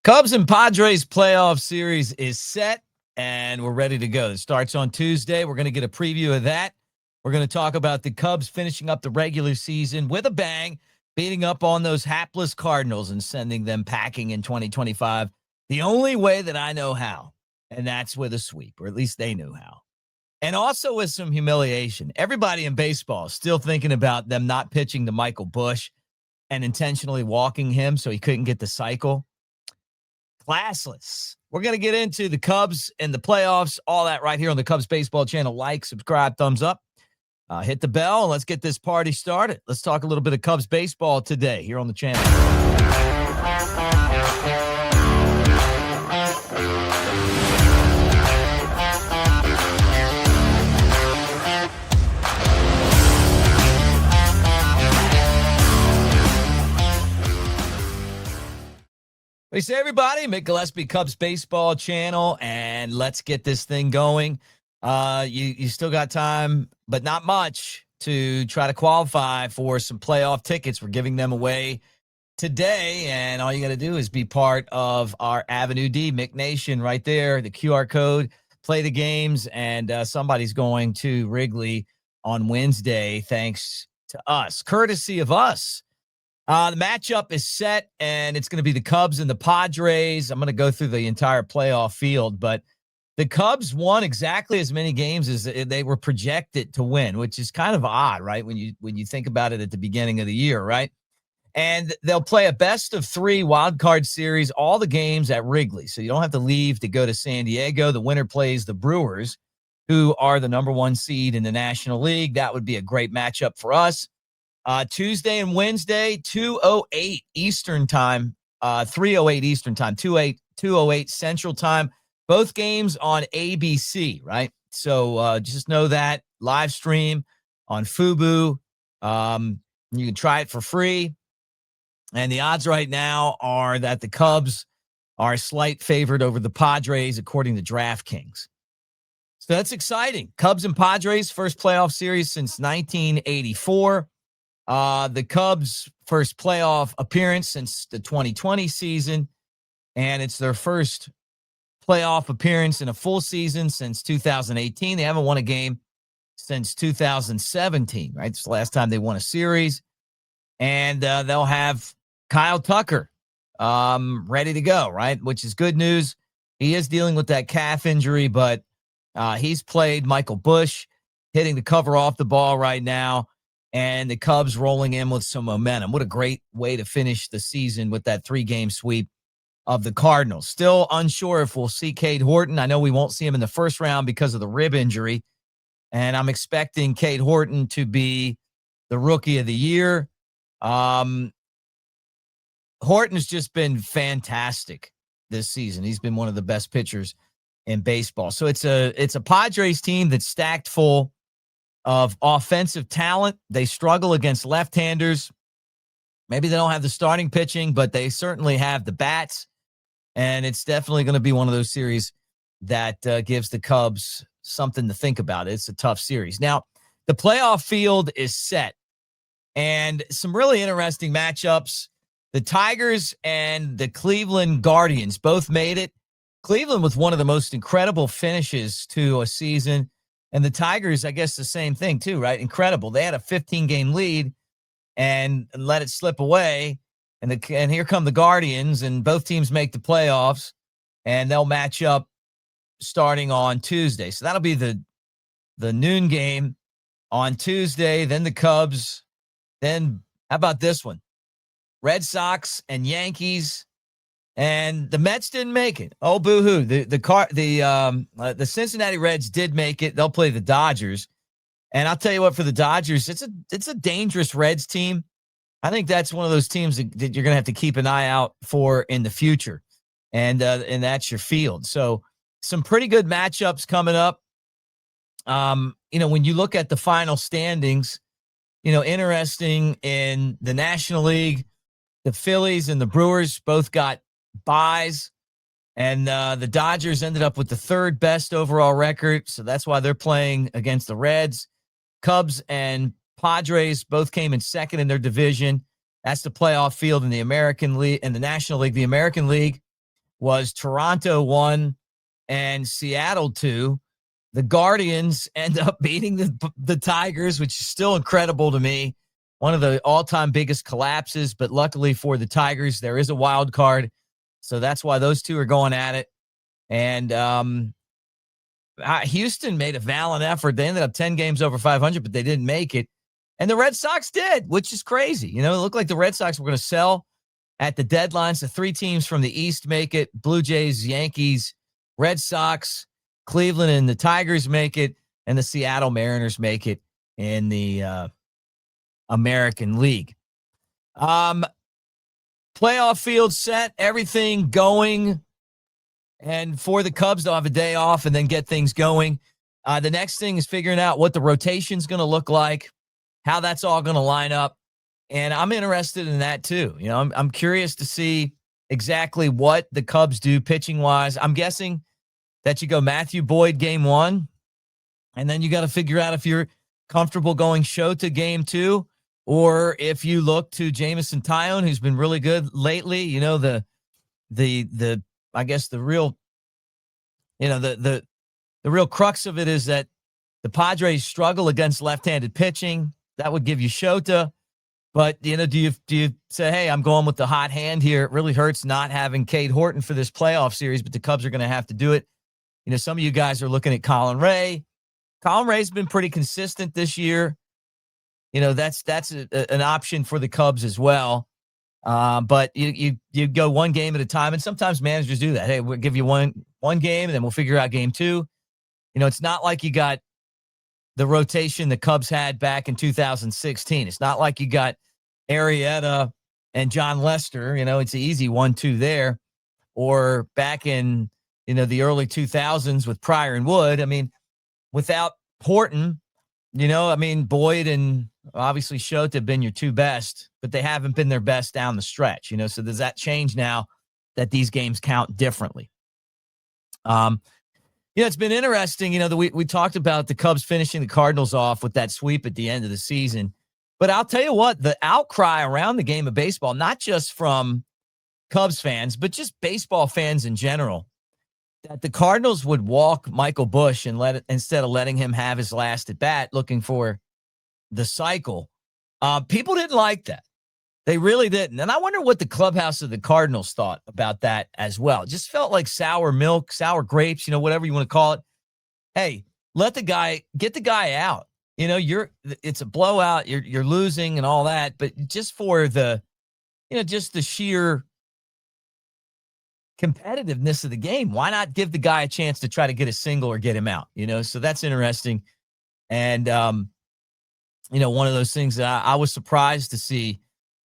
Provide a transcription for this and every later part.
Cubs and Padres playoff series is set, and we're ready to go. It starts on Tuesday. We're going to get a preview of that. We're going to talk about the Cubs finishing up the regular season with a bang, beating up on those hapless Cardinals and sending them packing in 2025 the only way that I know how, and that's with a sweep, or at least they knew how. And also with some humiliation. Everybody in baseball is still thinking about them not pitching to Michael Busch and intentionally walking him so he couldn't get the cycle. Classless. We're going to get into the Cubs and the playoffs, all that right here on the Cubs baseball channel. Like, subscribe, thumbs up, hit the bell, and let's get this party started. Let's talk a little bit of Cubs baseball today here on the channel. We say, everybody, Mick Nation, Cubs baseball channel, and let's get this thing going. You still got time, but not much, to try to qualify for some playoff tickets. We're giving them away today, and all you got to do is be part of our AveD, Mick Nation, right there, the QR code, play the games, and somebody's going to Wrigley on Wednesday, thanks to us, courtesy of us. The matchup is set, and it's going to be the Cubs and the Padres. I'm going to go through the entire playoff field, but the Cubs won exactly as many games as they were projected to win, which is kind of odd, right? When you think about it at the beginning of the year, right? And they'll play a best-of-3 wild card series, all the games at Wrigley, so you don't have to leave to go to San Diego. The winner plays the Brewers, who are the number 1 seed in the National League. That would be a great matchup for us. Tuesday and Wednesday, 2:08 Eastern time, 3:08 Eastern time, 2:08 Central time. Both games on ABC, right? So just know that. Live stream on Fubo. You can try it for free. And the odds right now are that the Cubs are a slight favorite over the Padres, according to DraftKings. So that's exciting. Cubs and Padres, first playoff series since 1984. The Cubs' first playoff appearance since the 2020 season, and it's their first playoff appearance in a full season since 2018. They haven't won a game since 2017, right? It's the last time they won a series, and they'll have Kyle Tucker ready to go, right? Which is good news. He is dealing with that calf injury, but he's played Michael Busch, hitting the cover off the ball right now. And the Cubs rolling in with some momentum. What a great way to finish the season with that 3-game sweep of the Cardinals. Still unsure if we'll see Cade Horton. I know we won't see him in the first round because of the rib injury. And I'm expecting Cade Horton to be the rookie of the year. Horton's just been fantastic this season. He's been one of the best pitchers in baseball. So it's a Padres team that's stacked full of offensive talent. They struggle against left-handers. Maybe they don't have the starting pitching, but they certainly have the bats. And it's definitely going to be one of those series that gives the Cubs something to think about. It's a tough series. Now, the playoff field is set, and some really interesting matchups. The Tigers and the Cleveland Guardians both made it. Cleveland with one of the most incredible finishes to a season. And the Tigers, I guess the same thing too, right? Incredible. They had a 15-game lead and let it slip away. And here come the Guardians, and both teams make the playoffs, and they'll match up starting on Tuesday. So that'll be the noon game on Tuesday. Then the Cubs. Then how about this one? Red Sox and Yankees. And the Mets didn't make it. Oh, boo-hoo. The Cincinnati Reds did make it. They'll play the Dodgers. And I'll tell you what, for the Dodgers, it's a dangerous Reds team. I think that's one of those teams that you're going to have to keep an eye out for in the future. And that's your field. So some pretty good matchups coming up. When you look at the final standings, interesting in the National League, the Phillies and the Brewers both got buys, and the Dodgers ended up with the 3rd best overall record, so that's why they're playing against the Reds. Cubs and Padres both came in second in their division. That's the playoff field in the American League and the National League. The American League, was Toronto 1 and Seattle 2. The Guardians end up beating the Tigers, which is still incredible to me. One of the all-time biggest collapses, but luckily for the Tigers, there is a wild card. So that's why those two are going at it. And Houston made a valiant effort. They ended up 10 games over 500, but they didn't make it. And the Red Sox did, which is crazy. You know, it looked like the Red Sox were going to sell at the deadline. So 3 teams from the East make it: Blue Jays, Yankees, Red Sox, Cleveland, and the Tigers make it, and the Seattle Mariners make it in the American League. Playoff field set, everything going. And for the Cubs, they'll have a day off and then get things going. The next thing is figuring out what the rotation is going to look like, how that's all going to line up. And I'm interested in that too. You know, I'm curious to see exactly what the Cubs do pitching-wise. I'm guessing that you go Matthew Boyd game 1, and then you got to figure out if you're comfortable going Shota game 2, or if you look to Jameson Taillon, who's been really good lately. You know, the I guess the real, you know, the real crux of it is that the Padres struggle against left-handed pitching. That would give you Shota. But, you know, do you say, hey, I'm going with the hot hand here? It really hurts not having Cade Horton for this playoff series, but the Cubs are going to have to do it. You know, some of you guys are looking at Colin Ray. Colin Ray's been pretty consistent this year. You know, that's an option for the Cubs as well. But you go one game at a time, and sometimes managers do that. Hey, we'll give you one game, and then we'll figure out game 2. You know, it's not like you got the rotation the Cubs had back in 2016. It's not like you got Arrieta and John Lester. You know, it's an easy 1-2 there. Or back in, you know, the early 2000s with Pryor and Wood. I mean, without Horton, you know, I mean, Boyd and obviously Shota have been your 2 best, but they haven't been their best down the stretch, you know. So does that change now that these games count differently? Yeah, it's been interesting. You know, we talked about the Cubs finishing the Cardinals off with that sweep at the end of the season. But I'll tell you what, the outcry around the game of baseball, not just from Cubs fans, but just baseball fans in general, that the Cardinals would walk Michael Busch and instead of letting him have his last at bat, looking for the cycle. People didn't like that. They really didn't. And I wonder what the clubhouse of the Cardinals thought about that as well. It just felt like sour milk, sour grapes, you know, whatever you want to call it. Hey, get the guy out. You know, it's a blowout. You're losing and all that, but just for the, you know, just the sheer competitiveness of the game, why not give the guy a chance to try to get a single or get him out? You know, so that's interesting. And, you know, one of those things that I was surprised to see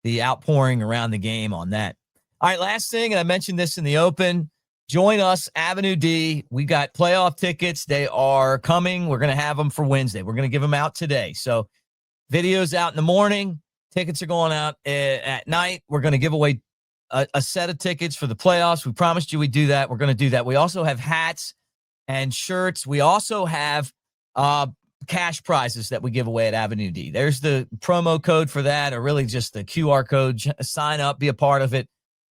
the outpouring around the game on that. All right, last thing, and I mentioned this in the open, join us, AveD. We got playoff tickets. They are coming. We're going to have them for Wednesday. We're going to give them out today. So videos out in the morning. Tickets are going out at night. We're going to give away a set of tickets for the playoffs. We promised you we'd do that. We're going to do that. We also have hats and shirts. We also have cash prizes that we give away at AveD. There's the promo code for that, or really just the QR code. Sign up, be a part of it.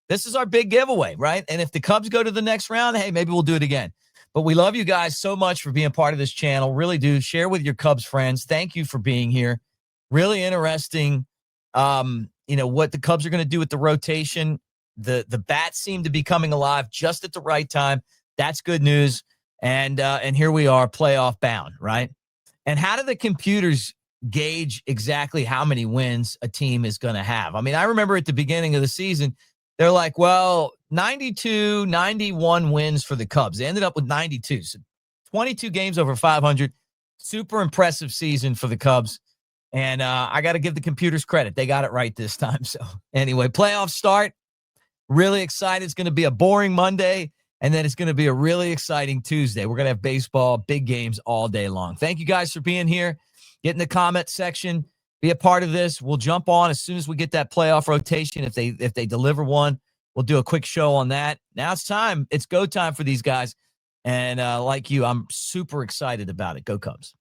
This is our big giveaway, right? And if the Cubs go to the next round, hey, maybe we'll do it again. But we love you guys so much for being part of this channel. Really do. Share with your Cubs friends. Thank you for being here. Really interesting, you know, what the Cubs are going to do with the rotation. The bats seem to be coming alive just at the right time. That's good news. And here we are, playoff bound, right? And how do the computers gauge exactly how many wins a team is going to have? I mean, I remember at the beginning of the season, they're like, well, 92, 91 wins for the Cubs. They ended up with 92. So 22 games over 500. Super impressive season for the Cubs. And I got to give the computers credit. They got it right this time. So anyway, playoffs start. Really excited. It's going to be a boring Monday. And then it's going to be a really exciting Tuesday. We're going to have baseball, big games all day long. Thank you guys for being here. Get in the comment section. Be a part of this. We'll jump on as soon as we get that playoff rotation. If they deliver one, we'll do a quick show on that. Now it's time. It's go time for these guys. And like you, I'm super excited about it. Go Cubs.